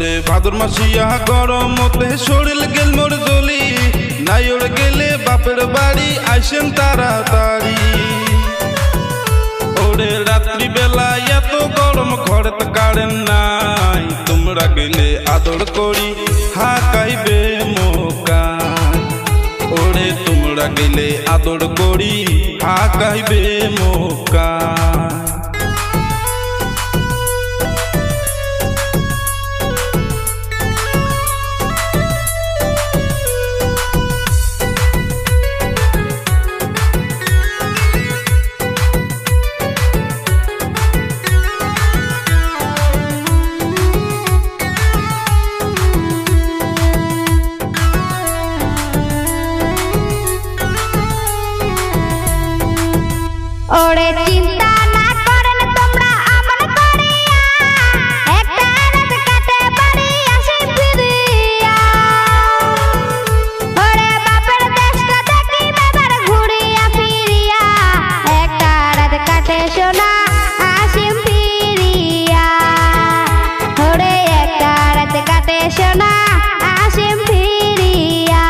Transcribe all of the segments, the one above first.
ওরে ভাদর মাসিয়া গরমতে শরীর গেল মোর জ্বলি নাই ওরে গেলে বাপের বাড়ি আইসেন তাড়াতাড়ি। ওরে রাত্রি বেলা এত গরম ঘরে তো কারেন নাই, তোমরা গেলে আদর করি হাকাইবে মোকা। ওরে তোমরা গেলে আদর করি হাকাইবে মোকা। ওরে চিন্তা না করেন তোমরা আমন করিয়া, একটা রাত কাটে বাড়ি আসি ফিরিয়া। ওরে বাপের দেশটা দেখি বাবার ঘুরিয়া ফিরিয়া, একটা রাত কাটে সোনা আসিম ফিরিয়া। ওরে একটা রাত কাটে সোনা আসিম ফিরিয়া।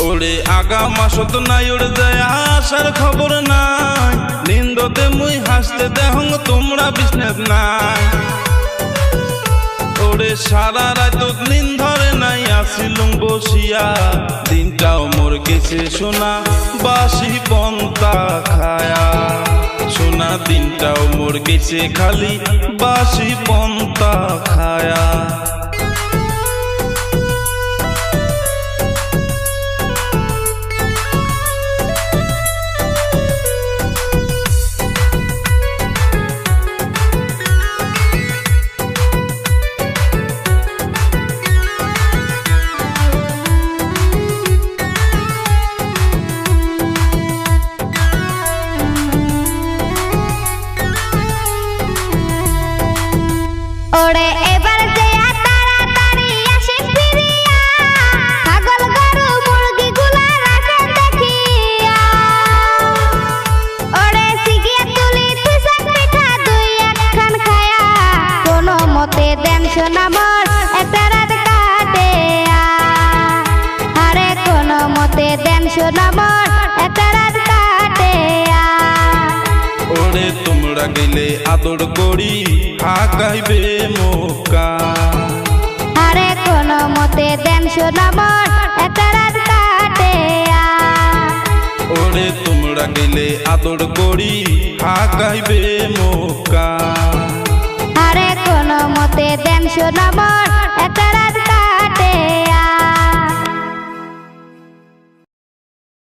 ওরে আগা মাসত নাই ওরে যায় আসার খবর নাই, নিন্দতে মুই হাসতে দেহং তোমরা বিষ্ণেত নাই। ওরে সারা রাত নিন ধরে নাই আসিলুম বসিয়া, দিনটাও মোর গেছে সোনা বাসি পন্তা খায়া। সোনা দিনটাও মোর গেছে খালি বাসি পন্তা খায়া। ওরে এবার যেয়া তাড়াতাড়ি আসিম ফিরিয়া, ছাগল গরু মুরগি গুলা রাখেন দেখিয়া। ওরে সিগিয়া তুলি তুষার পিঠা দুই একখান খায়া, কোনো মতে দেন সোনা মোর একটা রাত কাটিয়া। আরে কোনো মতে দেন সোনা মোর একটা রাত কাটিয়া। ওরে তোমরা গেলে আদর করি হাকাইবে মোকা। আরে কোনো মতে দেন সোনা মোর একটা রাত কাটিয়া। ওরে তোমরা গেলে আদর করি হাকাইবে মোকা। আরে কোনো মতে দেন সোনা মোর একটা